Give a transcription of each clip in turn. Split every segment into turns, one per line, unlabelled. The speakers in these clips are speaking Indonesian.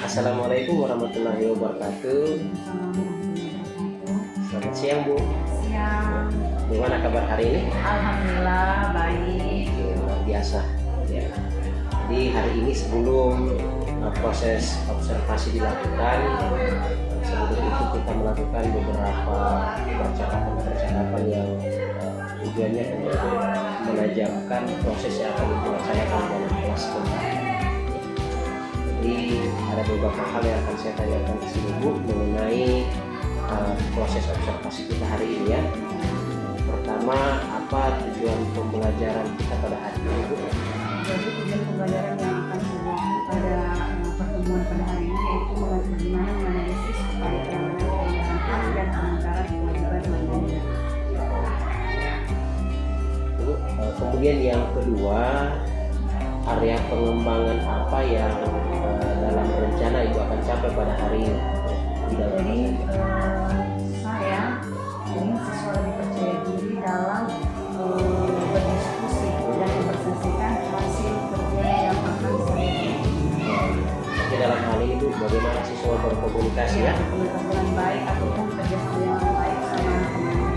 Assalamualaikum warahmatullahi wabarakatuh. Selamat siang Bu.
Siang.
Gimana kabar hari ini?
Alhamdulillah baik.
Luar biasa. Ya. Jadi hari ini sebelum proses observasi dilakukan, sebelum itu kita melakukan beberapa percakapan yang tujuannya untuk menajamkan proses yang akan dilaksanakan dalam kelas kembali. Jadi ada beberapa hal yang akan saya tanyakan ke sini Bu mengenai proses observasi kita hari ini ya. Pertama, apa tujuan pembelajaran kita pada hari ini Bu?
Jadi tujuan pembelajaran yang akan dilakukan pada pertemuan pada hari ini yaitu bagaimana menganalisis upaya pengembangan hak dan penangkaran kewajiban manusia.
Bu, kemudian yang kedua, area pengembangan apa yang dalam rencana Ibu akan capai pada hari ini?
Jadi saya ingin siswa lebih percaya diri dalam berdiskusi dan mempresentasikan hasil kerja yang akan saya lakukan.
Jadi dalam hal ini Bu, bagaimana siswa berkomunikasi ya?
Komunikasi yang baik ataupun kerjasama yang baik sama teman-teman.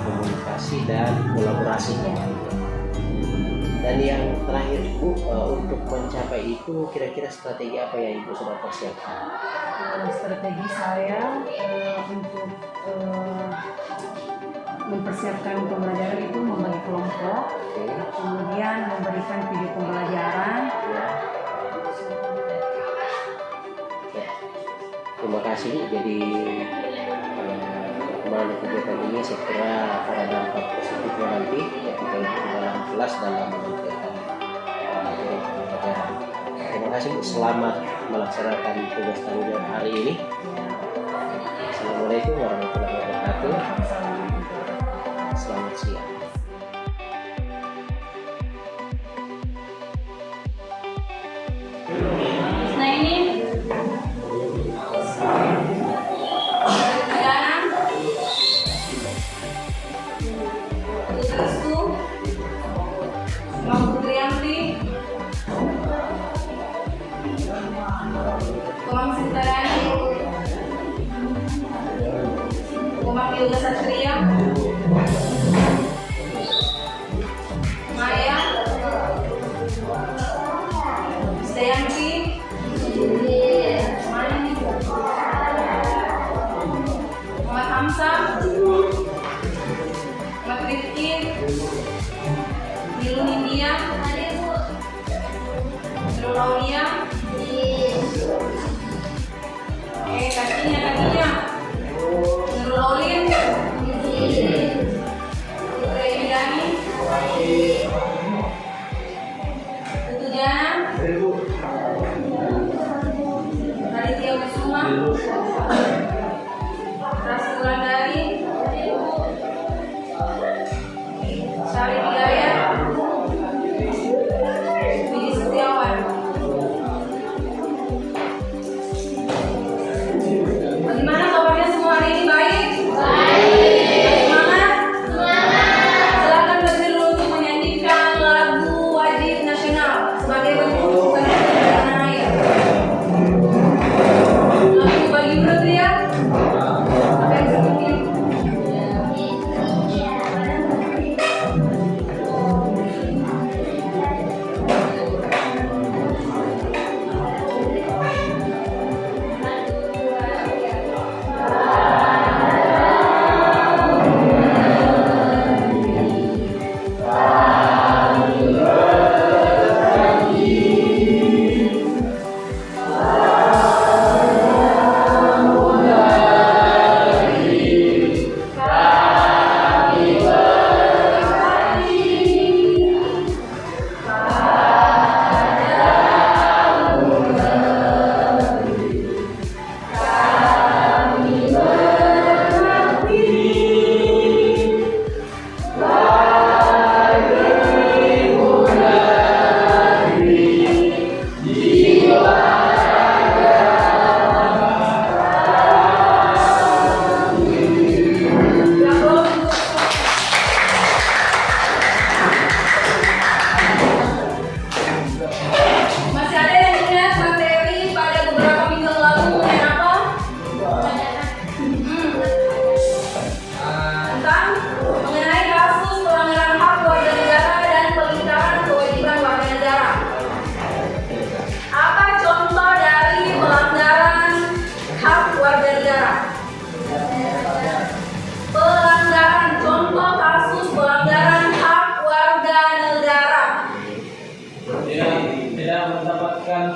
Komunikasi dan kolaborasi. Dan yang terakhir Bu, untuk mencapai itu kira-kira strategi apa yang Ibu sudah persiapkan?
Strategi saya untuk mempersiapkan pembelajaran itu membagi kelompok, kemudian memberikan video pembelajaran.
Ya. Terima kasih Bu. Jadi perkembangan kegiatan ini saya kira ada dampak positifnya nanti ketika itu di dalam kelas dalam mengerjakan materi pembelajaran. Terima kasih Bu. Selamat melaksanakan tugas tanggung jawab hari ini. Assalamualaikum warahmatullahi wabarakatuh. Selamat siang.
Nah ini Yoga Satria, Maya, Stayanti, Muhammad Hamzah, Muhammad Rifki, Nilu India, Nurul Aulia, kakinya. Nurul Aulin, Reidani, Putu Jana, Raditya Wisuma, Rasulandari, Syarif Hidayat, Widi Setiawan. Bagaimana kabarnya semua hari ini? Baik? Semangat? Silakan berdiri dulu untuk menyanyikan lagu wajib nasional sebagai bentuk dukungan kita di tanah air. Lagu bagi menurut ya? Apa yang seperti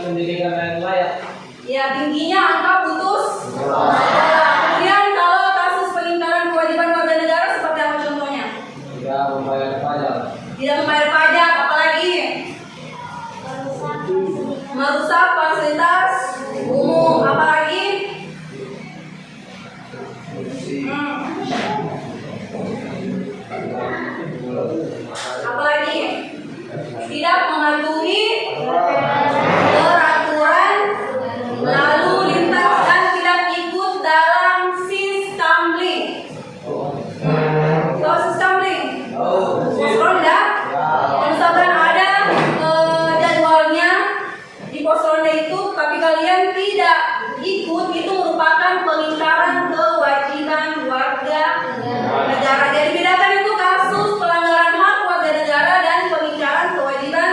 pendidikan yang layak.
Ya, tingginya angka putus sekolah. Kemudian kalau kasus pengingkaran kewajiban warga negara seperti apa contohnya?
Tidak membayar pajak.
Tidak membayar pajak, apalagi merusak fasilitas umum, apalagi apalagi tidak mematuhi peraturan lalu lintas dan tidak ikut dalam sistemling. Tahu sistemling? Pos ronda. Misalkan ada jadwalnya di pos ronda itu, tapi kalian tidak ikut, itu merupakan pengingkaran kewajiban warga negara. Jadi bedakan itu kasus pelanggaran hak warga negara dan pengingkaran kewajiban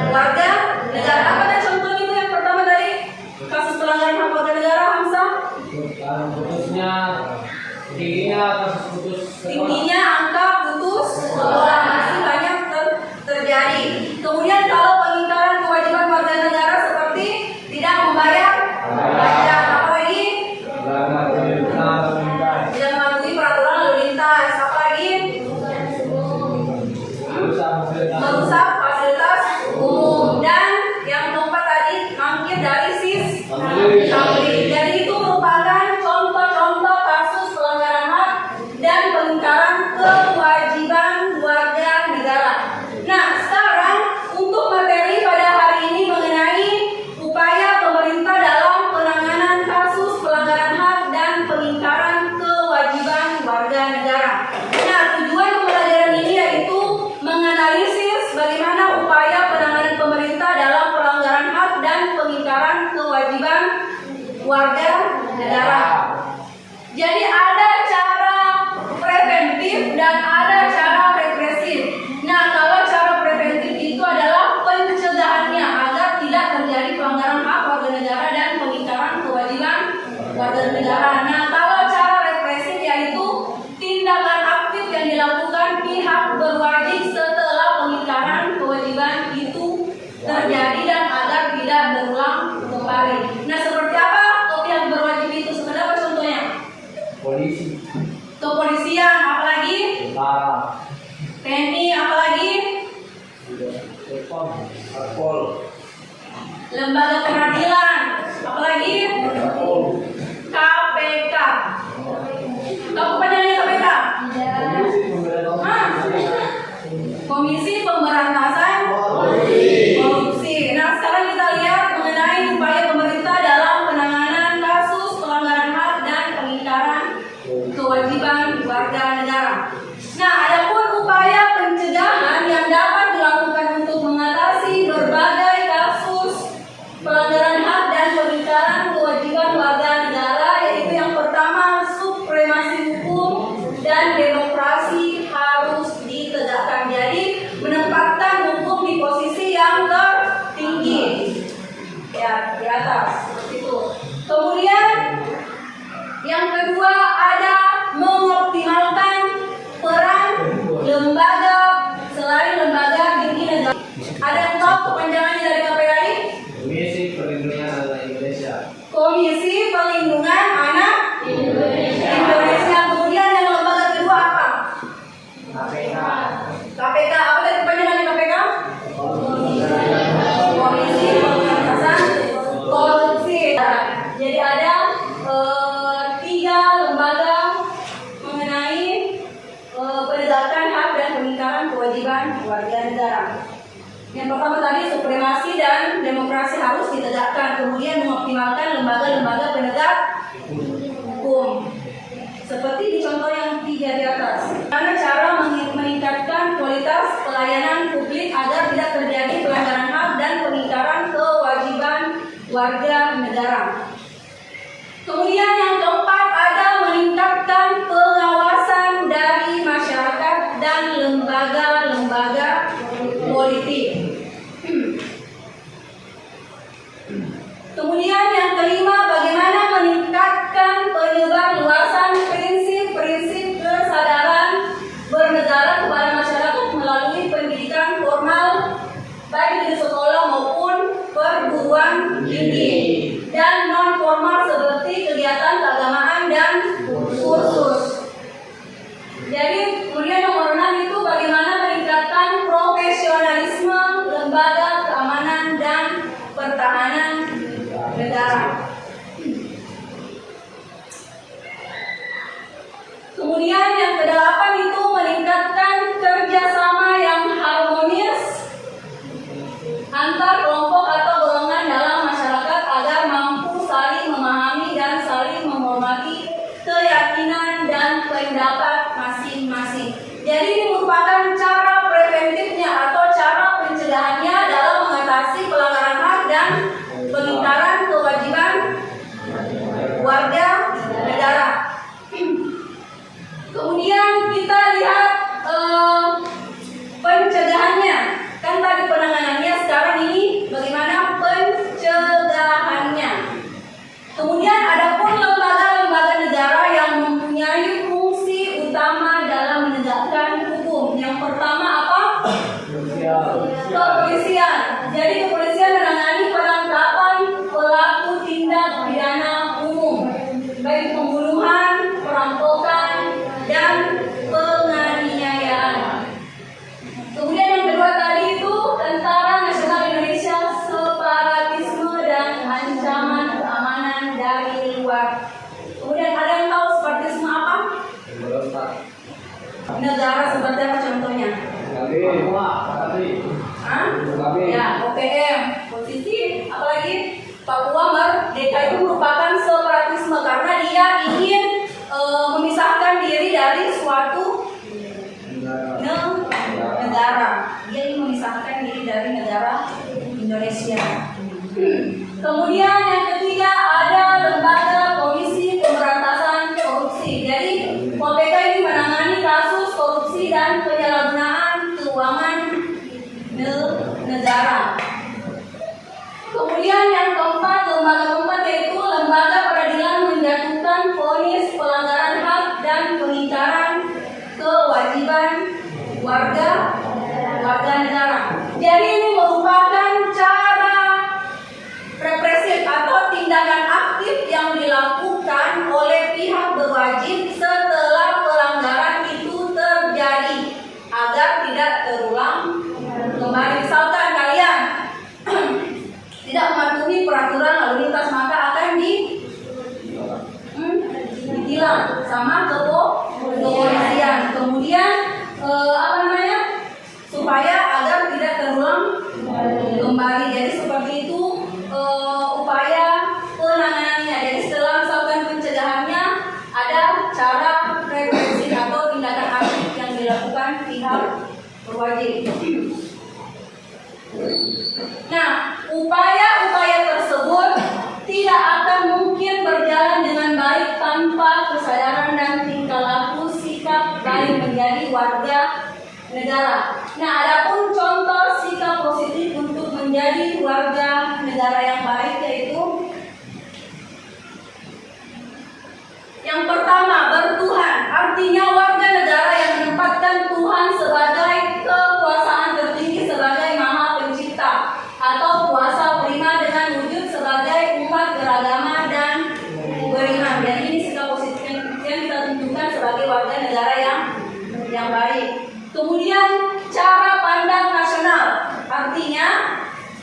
warga negara. Apa tadi contohnya itu yang pertama dari kasus pelanggaran hak warga negara, Hamzah?
Putusnya tingginya kasus putus sekolah.
Tingginya angka putus sekolah masih banyak terjadi. Kemudian kalau pengingkaran kewajiban warga negara seperti tidak membayar pajak, apalagi tidak mematuhi peraturan lalu lintas, apalagi merusak fasilitas umum, dan yang keempat tadi mangkir dari sistemling. Jadi itu merupakan contoh-contoh kasus pelanggaran hak dan pengingkaran kewajiban warga negara. Nah, sekarang untuk materi pada hari ini mengenai upaya pemerintah dalam penanganan kasus pelanggaran hak dan pengingkaran kewajiban warga negara. Nah, tujuan pembelajaran ini yaitu menganalisis bagaimana upaya penanganan pemerintah dalam pelanggaran hak dan pengingkaran kewajiban warga negara. Jadi ada cara preventif dan ada cara represif. Nah, kalau cara preventif itu adalah pencegahannya agar tidak terjadi pelanggaran hak warga negara dan pengingkaran kewajiban warga negara. Nah, kalau cara represif yaitu tindakan aktif yang dilakukan pihak berwajib setelah pengingkaran kewajiban itu terjadi dan agar tidak berulang kembali. Nah, seperti apa pihak berwajib itu? Seperti apa contohnya?
Polisi,
Kepolisian, apalagi
tentara,
TNI, apalagi
Satpol,
lembaga peradilan, apalagi KPK. Tahu kepanjangannya KPK? Hah? Komisi Pemberantasan Korupsi. Nah, sekarang kita lihat mengenai upaya pemerintah dalam penanganan kasus pelanggaran hak dan pengingkaran kewajiban warga negara. Nah, adapun upaya pencegahan yang dapat dilakukan untuk mengatasi berbagai kasus pelanggaran hak dan pengingkaran kewajiban warga negara, yaitu yang pertama, supremasi hukum dan demokrasi harus ditegakkan. Jadi menempatkan hukum di posisi yang tertinggi, ya, di atas seperti itu. Kemudian yang kedua ada mengoptimalkan peran lembaga selain lembaga tinggi negara. Ada yang tahu kepanjangannya dari KPK ini?
Komisi Perlindungan Anak Indonesia.
Komisi Perlindungan Anak Indonesia. Kemudian yang lembaga kedua apa?
KPK.
KPK. Apa tadi kepanjangannya KPK? Komisi Pemberantasan Korupsi. Jadi ada 3 lembaga mengenai penegakan hak dan pengingkaran kewajiban warga negara. Yang pertama tadi supremasi dan demokrasi harus ditegakkan. Kemudian mengoptimalkan lembaga-lembaga penegak hukum. Seperti di contoh yang 3 di atas. Karena cara meningkatkan kualitas pelayanan publik agar tidak terjadi pelanggaran hak dan pengingkaran kewajiban warga negara. Kemudian yang keempat ada meningkatkan pengawasan dari masyarakat dan lembaga-lembaga politik. Kemudian yang kelima, bagaimana meningkatkan penyebarluasan prinsip-prinsip kesadaran bernegara kepada masyarakat melalui pendidikan formal baik di sekolah maupun perguruan Kepolisian. Jadi kepolisian menangani penangkapan pelaku tindak pidana umum, baik pembunuhan, perampokan, dan penganiayaan. Kemudian yang kedua tadi itu Tentara Nasional Indonesia, separatisme dan ancaman keamanan dari luar. Kemudian ada yang tahu separatisme apa? Negara seperti apa contohnya? Hah? Ya, OPM. Posisi apalagi Papua Merdeka itu merupakan separatisme karena dia ingin memisahkan diri dari suatu negara. Dia ingin memisahkan diri dari negara Indonesia. Kemudian yang ketiga ada lembaga Komisi Pemberantasan Korupsi. Jadi KPK ini menangani kasus korupsi dan penyalahgunaan keuangan negara. Kemudian yang keempat, lembaga keempat yaitu lembaga peradilan menjatuhkan vonis pelanggaran hak dan pengingkaran kewajiban warga negara. Jadi ini merupakan cara represif atau tindakan aktif yang dilakukan oleh pihak berwajib setelah pelanggaran itu terjadi agar tidak terulang kembali. Misalkan kalian tidak mematuhi peraturan lalu lintas maka akan ditilang sama kepolisian. Kemudian supaya agar tidak terulang kembali. Jadi seperti itu upaya penanganannya. Jadi setelah misalkan pencegahannya ada cara represif atau tindakan aktif yang dilakukan pihak berwajib. Nah, upaya-upaya tersebut tidak akan mungkin berjalan dengan baik tanpa kesadaran dan tingkah laku sikap baik menjadi warga negara. Nah, adapun contoh sikap positif untuk menjadi warga negara yang baik yaitu yang pertama, bertuhan. Artinya warga negara yang menempatkan Tuhan sebagai kekuasaan tertinggi sebagai Maha Pencipta atau kuasa prima dengan wujud sebagai umat beragama dan beriman. Dan ini sikap positif yang kita tunjukkan sebagai warga negara yang baik. Kemudian cara pandang nasional, artinya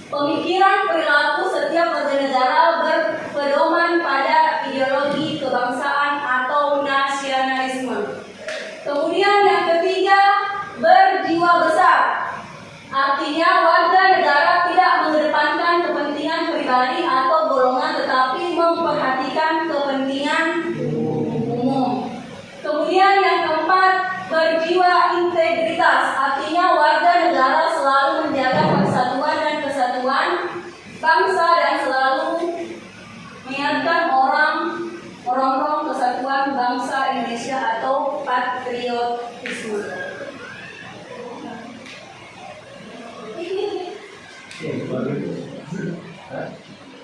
pemikiran perilaku setiap warga negara berpedoman pada ideologi kebangsaan atau nasionalisme. Kemudian yang ketiga, berjiwa besar, artinya warga negara tidak mengedepankan kepentingan pribadi atau golongan tetapi memperhatikan kepentingan umum. Kemudian yang keempat, berjiwa integritas, artinya warga negara selalu menjaga persatuan dan kesatuan bangsa dan selalu mengingatkan orang-orang kesatuan bangsa Indonesia atau patriotisme.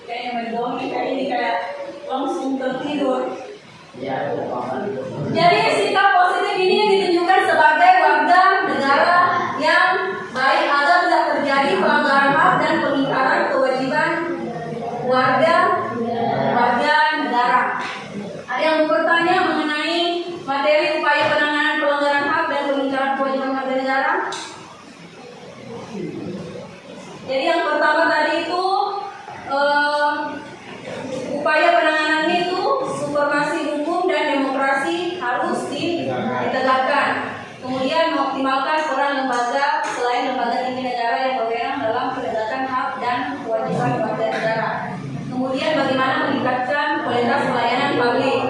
Kayaknya mendongeng kayak ini kayak langsung tertidur. Jadi sikap positif ini ditunjukkan sebagai warga negara yang baik agar tidak terjadi pelanggaran hak dan pengingkaran kewajiban warga negara. Ada yang bertanya mengenai materi upaya penanganan pelanggaran hak dan pengingkaran kewajiban warga negara? Jadi yang pertama tadi itu upaya penanganannya itu supremasi hukum dan demokrasi harus ditegakkan. Kemudian mengoptimalkan peran lembaga selain lembaga tinggi negara yang berwenang dalam penegakan hak dan kewajiban warga negara. Kemudian bagaimana meningkatkan kualitas pelayanan publik.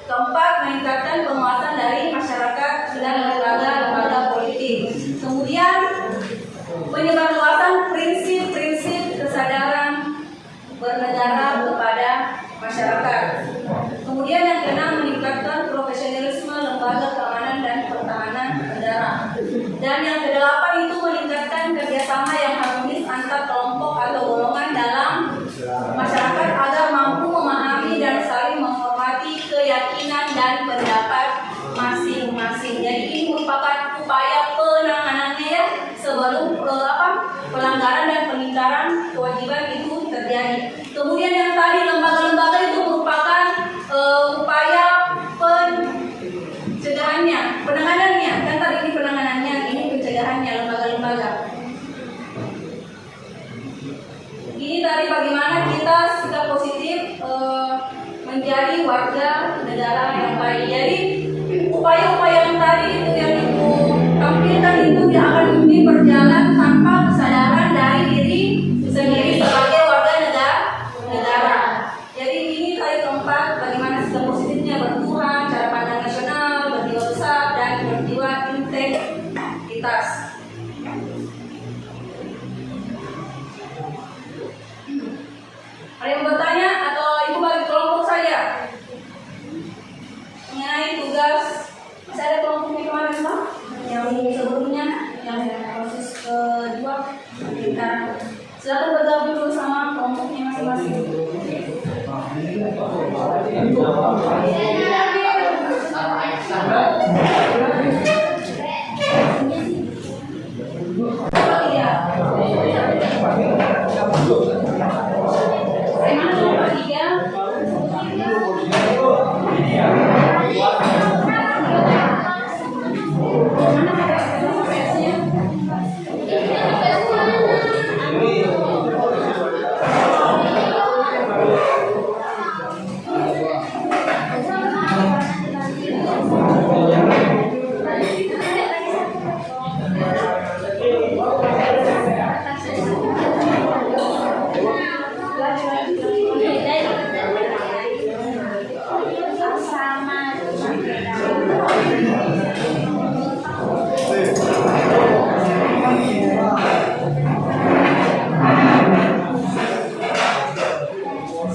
Keempat, meningkatkan penguasaan dari masyarakat dan lembaga politik. Kemudian penyebarluasan prinsip-prinsip kesadaran bernegara kepada masyarakat. Kemudian yang keenam, meningkatkan profesionalisme lembaga keamanan dan pertahanan negara. Dan yang kedelapan itu meningkatkan kerjasama yang harmonis antar kelompok atau golongan dalam masyarakat agar mampu memahami dan saling menghormati keyakinan dan pendapat masing-masing. Jadi ini merupakan upaya penanganannya ya sebelum pelanggaran dan pengingkaran kewajiban itu terjadi. Kemudian yang tadi lembaga-lembaga itu merupakan upaya pencegahannya, penanganannya. Kan tadi ini penanganannya, ini pencegahannya lembaga-lembaga. Ini tadi bagaimana kita sikap positif menjadi warga negara yang baik. Jadi upaya-upaya yang tadi itu yang ibu tampilkan itu tidak akan mungkin berjalan tanpa kesadaran dari diri sendiri sebagai warga negara. Jadi ini tadi keempat, bagaimana sikap positifnya bertuhan, cara pandang nasional, berjiwa besar dan berjiwa integritas. Ada yang bertanya atau ibu bagi kelompok saya mengenai tugas? Masih ada kelompoknya kemarin Pak? Yang sebelumnya, yang proses kedua kita silakan bergabung dulu sama kelompoknya masing-masing.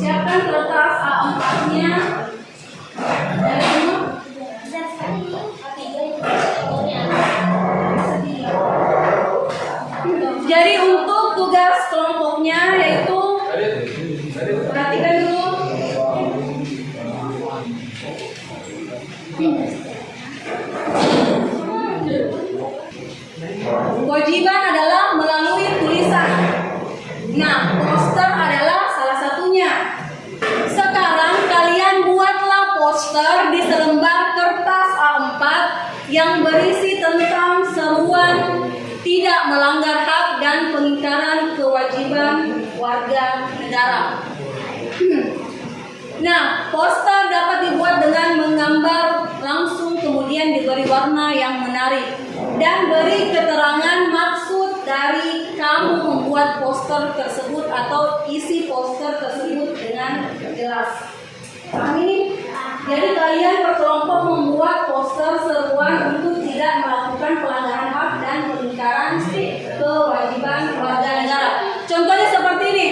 Siapkan kertas A4-nya. Jadi untuk tugas kelompoknya yaitu perhatikan dulu. Kewajiban adalah melalui tulisan. Nah, poster adalah salah satunya. Sekarang kalian buatlah poster di selembar kertas A4 yang berisi tentang seruan tidak melanggar hak dan pengingkaran kewajiban warga negara. Nah, poster dapat dibuat dengan menggambar langsung, kemudian diberi warna yang menarik dan beri keterangan maksud dari kamu membuat poster tersebut atau isi poster tersebut dengan jelas. Paham ini? Jadi kalian berkelompok membuat poster seruan untuk tidak melakukan pelanggaran hak dan pengingkaran kewajiban warga negara. Contohnya seperti ini,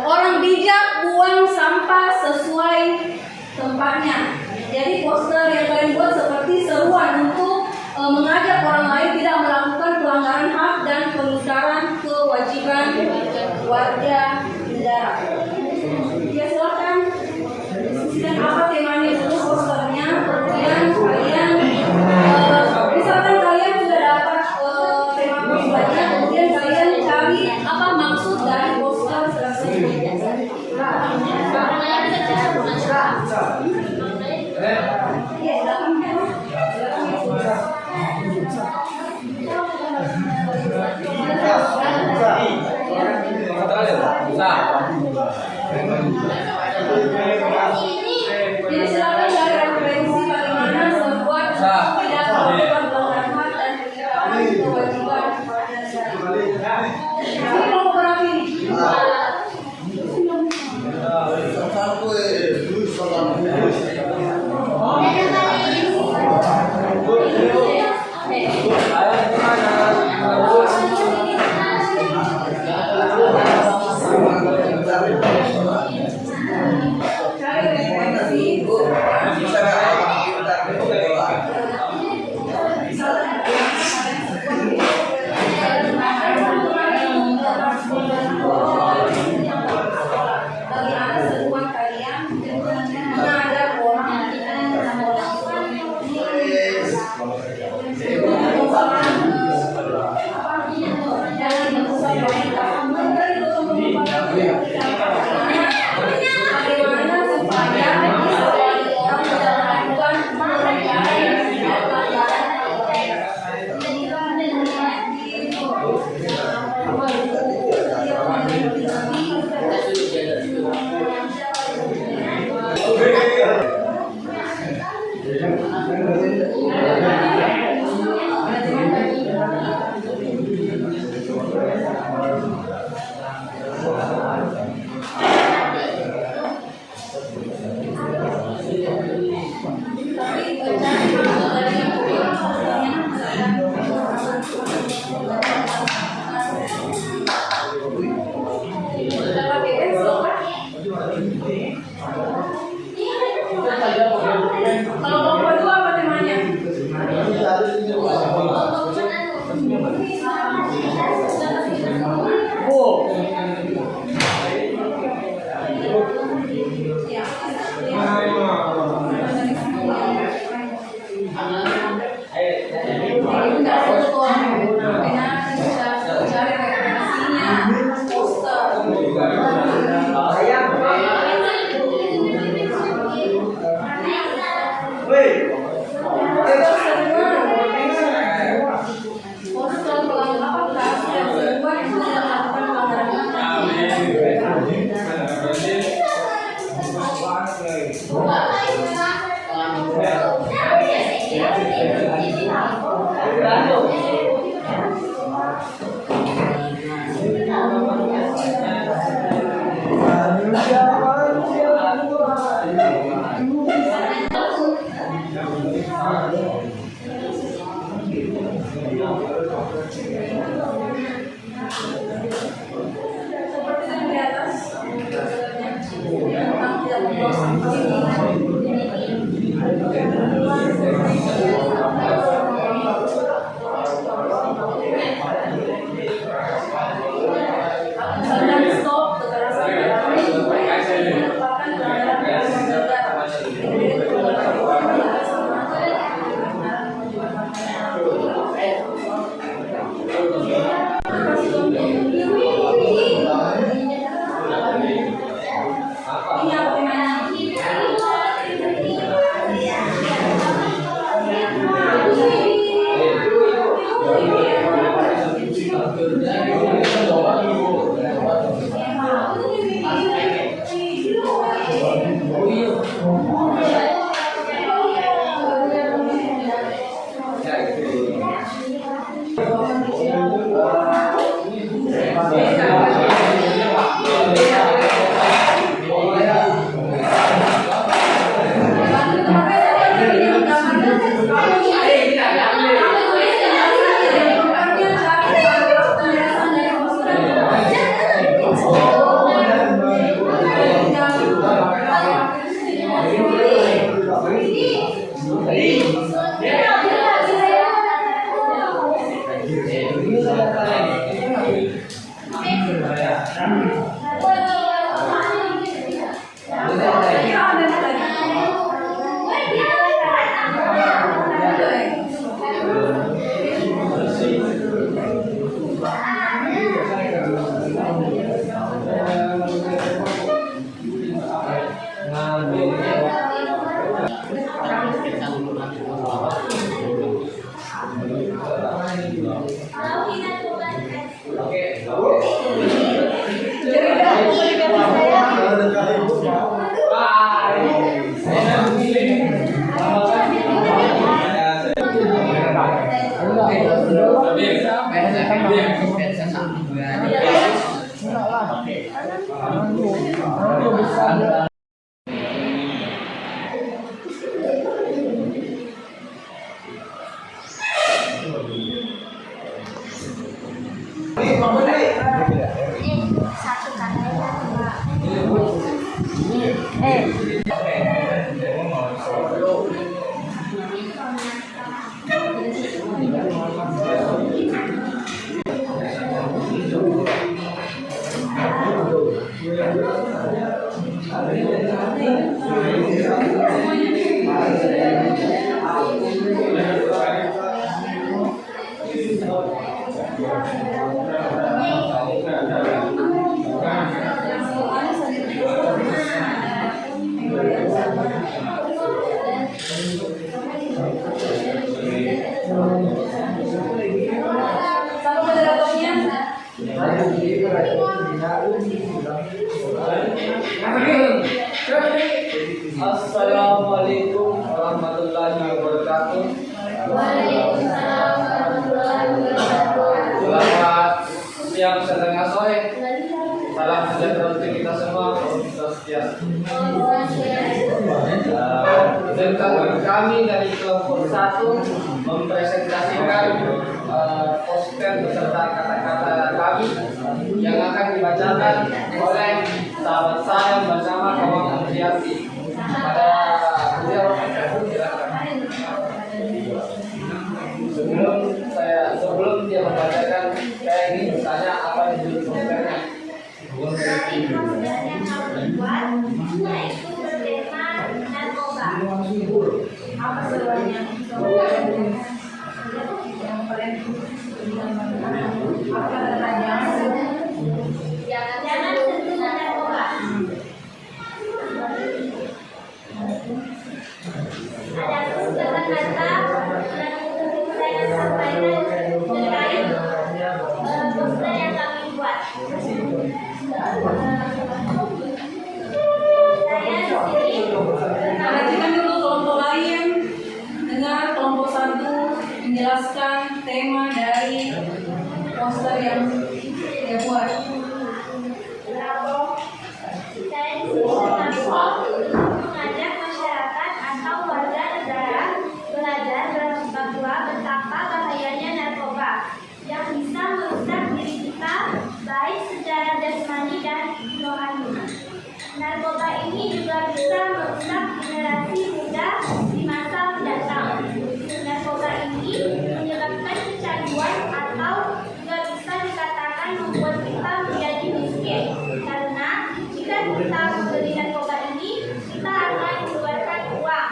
orang bijak buang sampah sesuai tempatnya. Jadi poster yang kalian buat seperti seruan untuk mengajak orang lain tidak melakukan pelanggaran hak dan pengingkaran kewajiban warga negara. Ya silakan diskusikan apa temanya dulu posternya, kemudian kalian
Assalamualaikum warahmatullahi wabarakatuh. Selamat siang, setengah sore. Salam sejahtera untuk kita semua. Dan kami dari kelompok 1 mempresentasikan poster beserta kata-kata kami yang akan dibacakan oleh sahabat saya bersama kawan Amriati. Pada beliau sebelum dia membacakan, saya ingin bertanya apa judul posternya.
Apa sebenarnya? Apa katanya? Jangan sentuh narkoba. Ada kata-kata yang saya sampaikan terkait poster yang kami buat. Perhatikan dulu kelompok lain, dengar kelompok 1 menjelaskan tema dari poster yang dia buat.
Mengajak masyarakat atau warga negara belajar bahwa betapa bahayanya narkoba yang bisa merusak diri kita baik secara jasmani dan rohani. Narkoba ini juga bisa merusak generasi muda di masa mendatang. Narkoba ini menyebabkan kecanduan atau juga bisa dikatakan membuat kita menjadi miskin. Karena jika kita membeli narkoba ini, kita akan mengeluarkan uang.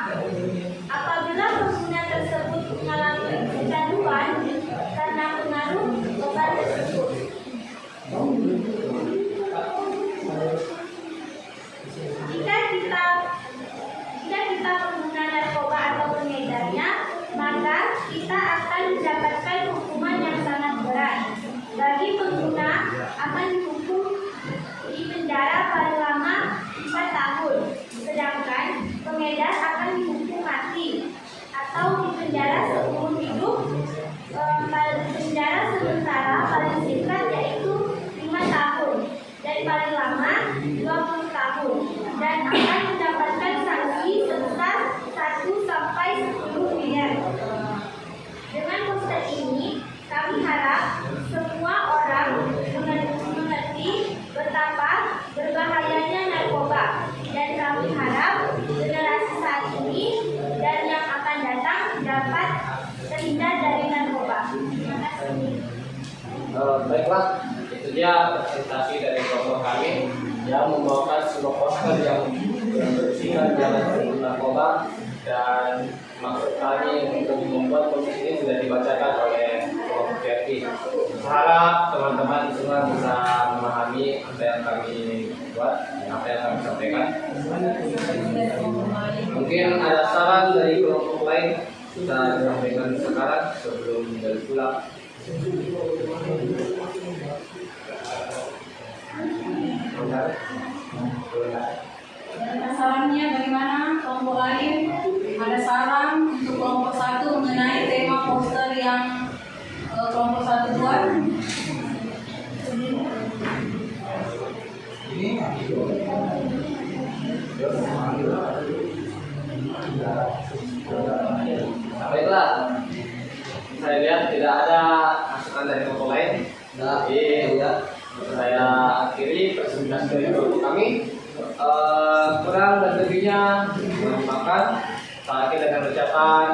Apabila pengguna tersebut mengalami kecanduan karena pengaruh obat tersebut, jika kita pengguna narkoba atau pengedarnya, maka kita akan mendapatkan hukuman yang sangat berat. Bagi pengguna akan dihukum di penjara paling lama 4 tahun, sedangkan pengedar akan dihukum mati atau di penjara seumur hidup. Penjara sementara paling singkat yaitu 5 tahun dan paling lama 20 tahun, dan akan mendapatkan sanksi sebesar 1 sampai 10 miliar. Dengan poster ini, kami harap semua orang mengerti betapa berbahayanya narkoba, dan kami harap generasi saat ini dan yang akan datang dapat terhindar dari narkoba. Terima kasih.
Baiklah, itu dia presentasi dari kelompok kami yang membawakan sebuah poster yang berisikan jangan narkoba, dan maksud kami untuk membuat poster ini sudah dibacakan oleh kelompok Verti. Harap teman-teman semua bisa memahami apa yang kami buat, apa yang kami sampaikan. Mungkin ada saran dari kelompok lain kita sampaikan sekarang sebelum dari pulang.
Sarannya bagaimana kelompok lain? Ada saran untuk kelompok 1 mengenai tema poster yang kelompok 1 buat?
Baiklah, saya lihat tidak ada masukan dari kelompok lain. Jadi saya akhiri presentasi dari kelompok kami. Kurang dan lebihnya mohon maaf. Saya akhiri dengan ucapan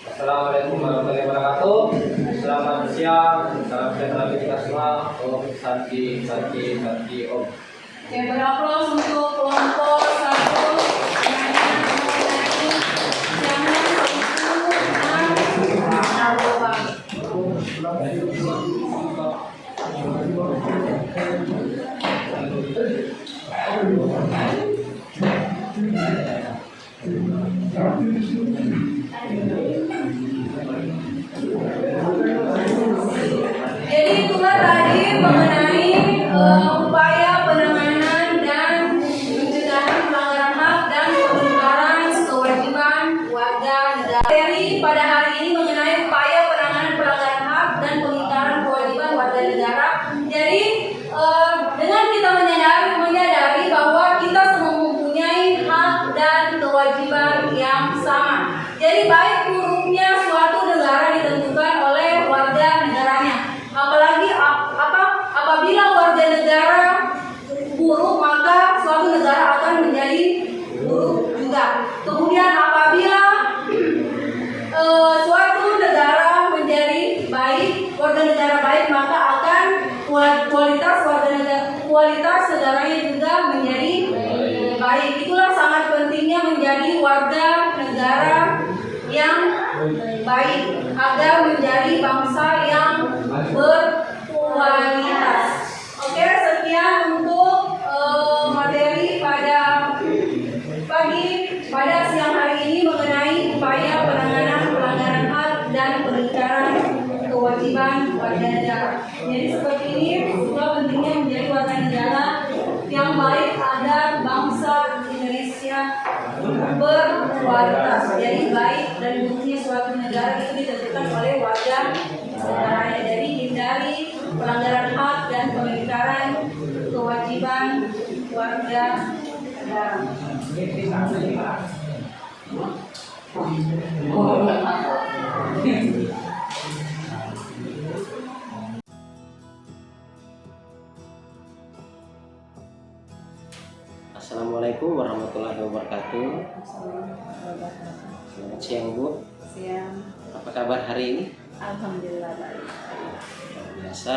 Assalamualaikum warahmatullahi wabarakatuh. Selamat siang, salam sejahtera bagi kita semua. Om Santi Santi Santi Om.
Oke, beraplaus untuk kelompok 1 narkoba. Jadi itulah tadi mengenai upaya penanganan dan pencegahan pelanggaran hak dan pemungkaran kewajiban warga negara. Materi pada hari ini mengenai upaya penanganan pelanggaran hak dan pemungkaran kewajiban warga negara. Jadi dengan kita menyadari bahwa kita semua mempunyai hak dan kewajiban yang sama. Jadi baik buruknya suatu negara ditentukan oleh warga negaranya. Apalagi apabila warga negara buruk, maka suatu negara akan menjadi buruk juga. Kemudian apabila suatu negara menjadi baik, warga negara baik, maka akan kualitas negaranya juga menjadi baik. Itulah sangat pentingnya menjadi warga negara yang baik agar menjadi bangsa yang berkualitas. Oke, sekian untuk materi pada siang hari ini mengenai upaya penanganan pelanggaran hak dan peningkatan kewajiban warga negara. Jadi seperti ini, itulah pentingnya menjadi warga negara yang baik agar bangsa Indonesia berkualitas. Jadi baik dan buruknya suatu negara itu ditentukan oleh warga kembali pelanggaran hak dan pengingkaran kewajiban warga negara.
Assalamualaikum warahmatullahi wabarakatuh. Selamat siang Bu.
Siang.
Apa kabar hari ini?
Alhamdulillah baik.
Biasa.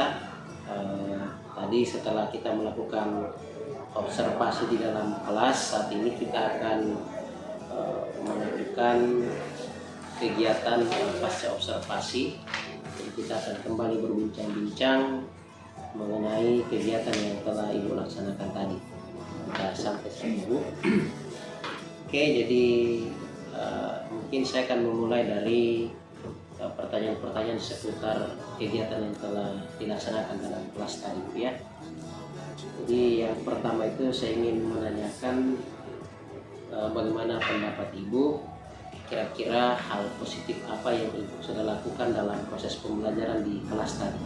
Tadi setelah kita melakukan observasi di dalam kelas, saat ini kita akan melakukan kegiatan pasca observasi. Jadi kita akan kembali berbincang-bincang mengenai kegiatan yang telah Ibu laksanakan tadi. Kita sampai Ibu. Oke, jadi mungkin saya akan memulai dari pertanyaan-pertanyaan seputar kegiatan yang telah dilaksanakan dalam kelas tadi, ya. Jadi yang pertama itu saya ingin menanyakan bagaimana pendapat Ibu, kira-kira hal positif apa yang Ibu sudah lakukan dalam proses pembelajaran di kelas tadi?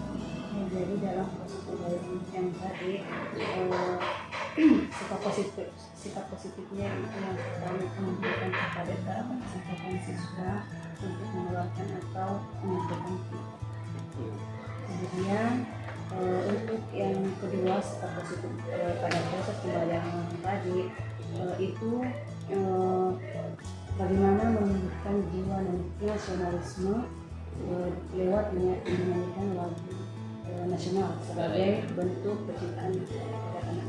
Jadi dalam proses pembelajaran yang tadi sikap positifnya itu yang pertama menunjukkan kepada kesempatan siswa untuk mengeluarkan atau menentukan. Kemudian untuk yang kedua sikap positif pada proses pembelajaran tadi itu bagaimana menunjukkan jiwa nasionalisme lewat menyanyikan lagu nasional sebagai bentuk penciptaan kedatangan.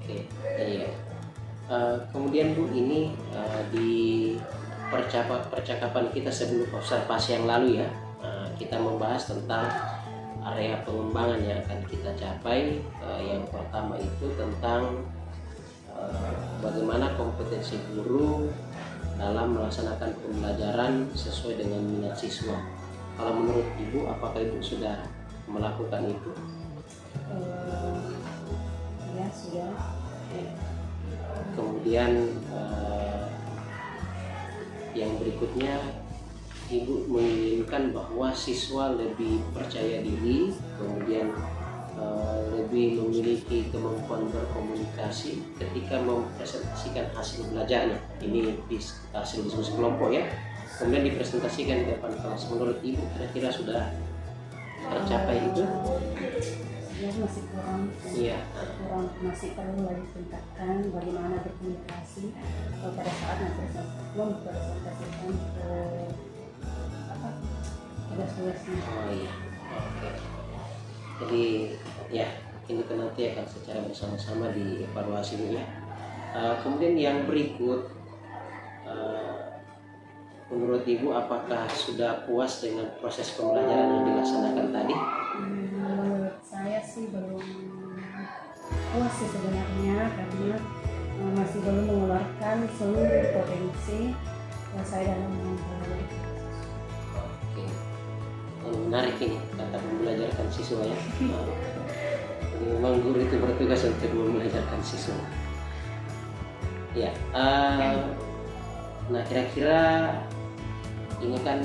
Oke, iya. Kemudian Bu, ini di percakapan kita sebelum observasi yang lalu ya, kita membahas tentang area pengembangan yang akan kita capai. Yang pertama itu tentang bagaimana kompetensi guru dalam melaksanakan pembelajaran sesuai dengan minat siswa. Kalau menurut Ibu, apakah Ibu sudah melakukan itu?
Ya sudah.
Kemudian yang berikutnya, Ibu menginginkan bahwa siswa lebih percaya diri, kemudian lebih memiliki kemampuan berkomunikasi ketika mempresentasikan hasil belajarnya. Ini hasil diskusi kelompok ya. Kemudian dipresentasikan di depan kelas. Menurut Ibu kira-kira sudah tercapai itu?
Ya masih kurang.
Iya.
Masih perlu lagi tingkatkan bagaimana berkomunikasi pada saat mempresentasikan tugas-tugasnya.
Oh iya. Oke. Jadi ya ini nanti akan secara bersama-sama dievaluasi dulu ya. Kemudian yang berikut, menurut Ibu apakah sudah puas dengan proses pembelajaran yang dilaksanakan tadi?
Menurut saya sih belum puas sih sebenarnya, karena masih belum mengeluarkan seluruh potensi saya dalam mempelajari.
Oke. Menarik ini kata membelajarkan siswa ya. Jadi memang guru itu bertugas untuk membelajarkan siswa. Ya. Nah kira-kira ini kan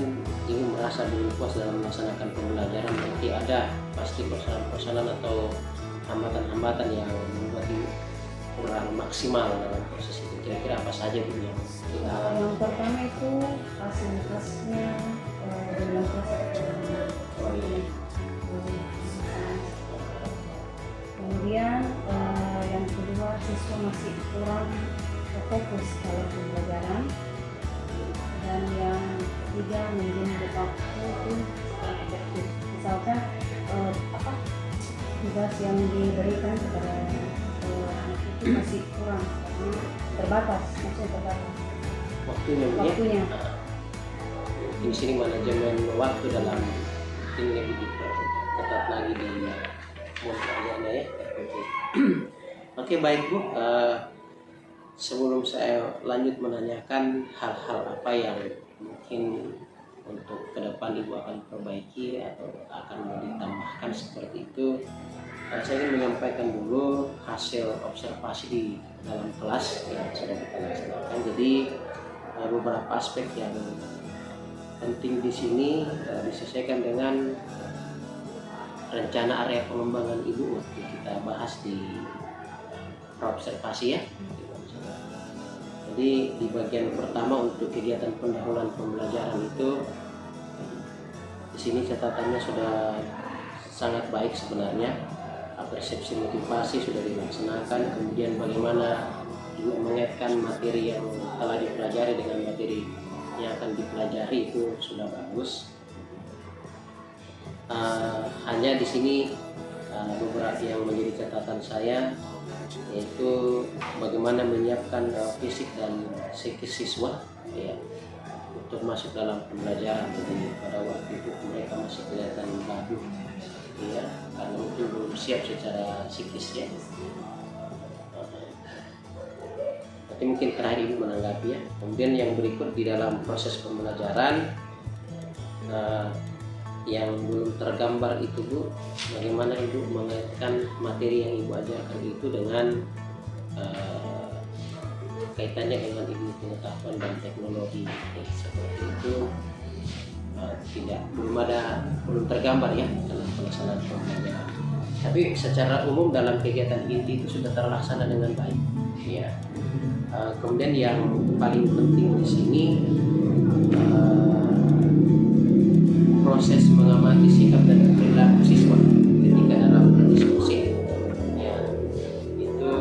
Ibu merasa belum puas dalam melaksanakan pembelajaran, berarti ada pasti persoalan-persoalan atau hambatan-hambatan yang membuat Ibu kurang maksimal dalam proses itu. Kira-kira apa saja Bu yang dialami?
Yang pertama itu fasilitasnya dalam proses kemudian yang kedua siswa masih kurang fokus dalam pembelajaran, dan yang ketiga mungkin waktu itu kurang efektif. Misalkan tugas yang diberikan kepada anak itu masih kurang karena terbatas, maksudnya terbatas waktunya.
Di sini manajemen waktu dalam ini lebih ketat lagi di pembelajarannya ya. Oke, baik Bu. Sebelum saya lanjut menanyakan hal-hal apa yang mungkin untuk ke depan Ibu akan perbaiki atau akan mau ditambahkan seperti itu, saya ingin menyampaikan dulu hasil observasi di dalam kelas yang sudah kita laksanakan. Jadi beberapa aspek yang penting di sini disesuaikan dengan rencana area pengembangan Ibu waktu kita bahas di observasi ya. Jadi di bagian pertama untuk kegiatan pendahuluan pembelajaran itu, di sini catatannya sudah sangat baik sebenarnya. Persepsi motivasi sudah dilaksanakan, kemudian bagaimana Ibu mengaitkan materi yang telah dipelajari dengan materi yang akan dipelajari itu sudah bagus. Hanya di sini beberapa yang menjadi catatan saya, yaitu bagaimana menyiapkan fisik dan psikis siswa ya, untuk masuk dalam pembelajaran. Jadi pada waktu itu mereka masih kelihatan gaduh ya, karena itu belum siap secara psikis ya. Nanti mungkin terakhir Ibu menanggapi ya. Kemudian yang berikut di dalam proses pembelajaran yang belum tergambar itu Bu, bagaimana Ibu mengaitkan materi yang Ibu ajarkan itu dengan kaitannya dengan ilmu pengetahuan dan teknologi ya, seperti itu. Belum tergambar ya dalam pelaksanaan pembelajaran. Tapi secara umum dalam kegiatan inti itu sudah terlaksana dengan baik. Ya. Kemudian yang paling penting di sini proses mengamati sikap dan perilaku siswa ketika dalam berdiskusi. Ya, itu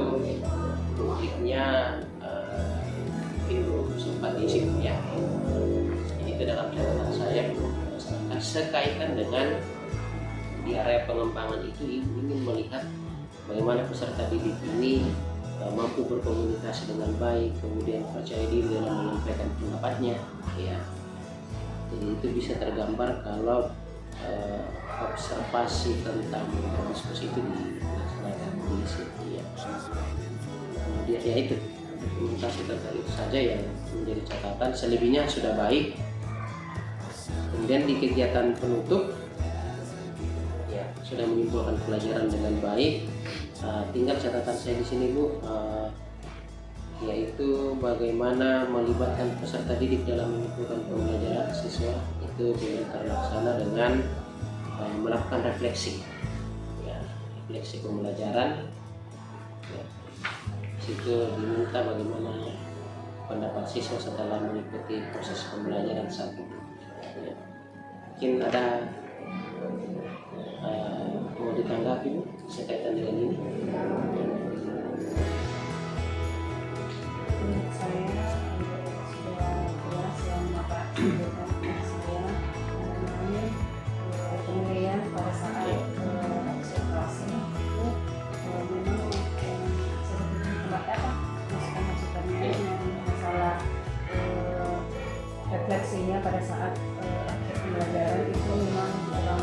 publiknya itu sempat diisi ya. Itu dalam catatan saya sekaitan dengan di area pengembangan itu ingin melihat bagaimana peserta didik ini mampu berkomunikasi dengan baik, kemudian percaya diri dalam menyampaikan pendapatnya ya. Jadi itu bisa tergambar kalau observasi tentang diskusi itu dilaksanakan di situ ya. Kemudian ya itu komunikasi tentang itu saja yang menjadi catatan, selebihnya sudah baik. Kemudian di kegiatan penutup ya sudah menyimpulkan pelajaran dengan baik. Tinggal catatan saya di sini Bu, yaitu bagaimana melibatkan peserta didik dalam menyimpulkan pembelajaran siswa itu belum terlaksana dengan melakukan refleksi ya, refleksi pembelajaran ya. Situ diminta bagaimana pendapat siswa setelah mengikuti proses pembelajaran saat itu ya. Mungkin ada mau ditanggapi Bu sekaitan dengan ini?
Menurut saya sudah jelas yang Bapak sampaikan saya mengenai penilaian pada saat observasi itu memang seperti masukan-masukannya yang masalah refleksinya pada saat pembelajaran itu memang kurang.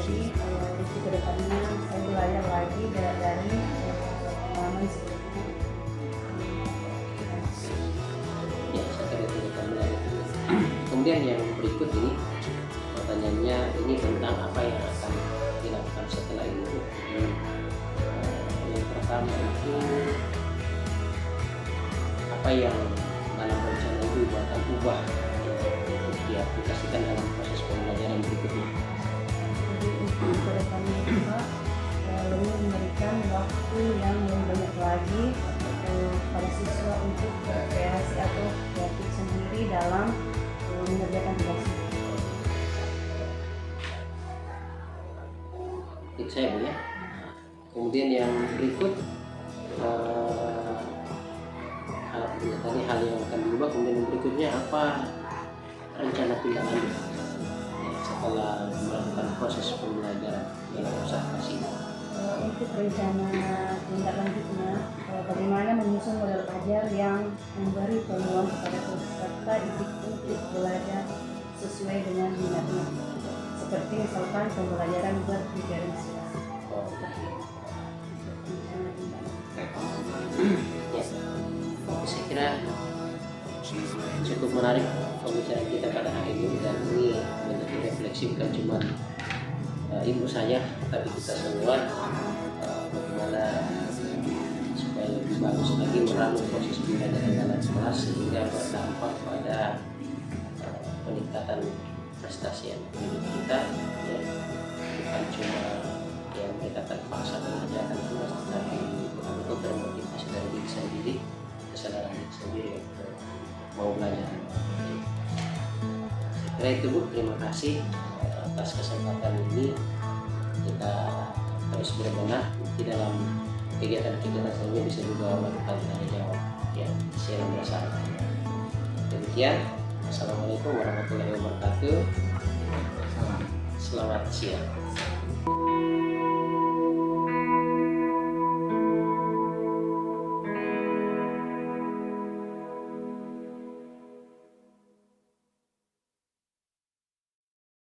Jadi untuk kedepannya saya belajar lagi dari pengalaman sebelumnya.
Ya, saya tidak belajar. Kemudian yang berikut ini pertanyaannya ini tentang apa yang akan dilakukan setelah itu. Yang pertama itu apa yang dalam rencana itu akan ubah untuk diaplikasikan dalam proses pembelajaran berikutnya.
Untuk kedepannya juga lebih memberikan waktu yang lebih banyak lagi pada siswa untuk berkreasi atau kreatif sendiri dalam mengerjakan tugas.
Itu saya Bu ya. Kemudian yang berikut tadi hal yang akan diubah, kemudian yang berikutnya apa rencana tindak lanjut setelah melakukan proses pembelajaran dalam observasi.
Untuk rencana tindak lanjutnya, bagaimana menyusun model ajar yang memberi peluang kepada peserta didik untuk belajar sesuai dengan minatnya, seperti misalkan pembelajaran berdiferensiasi.
Ya, saya kira cukup menarik pembicaraan kita pada hari ini, dan ini menjadi refleksi bukan cuma ibu saya tapi kita semua, bagaimana supaya lebih bagus lagi meramu proses pembelajaran dalam kelas sehingga berdampak pada peningkatan prestasi yang dimiliki kita, ya bukan cuma yang kita terpaksa mengerjakan tugas, tetapi betul-betul termotivasi dari diri sendiri, kesadaran diri sendiri untuk mau belajar. Saya kira itu Bu, terima kasih atas kesempatan ini. Kita terus berbenah di dalam kegiatan-kegiatan selanjutnya, bisa juga melakukan tanya jawab ya, sharing bersama. Demikian, assalamualaikum warahmatullahi wabarakatuh. Selamat siang.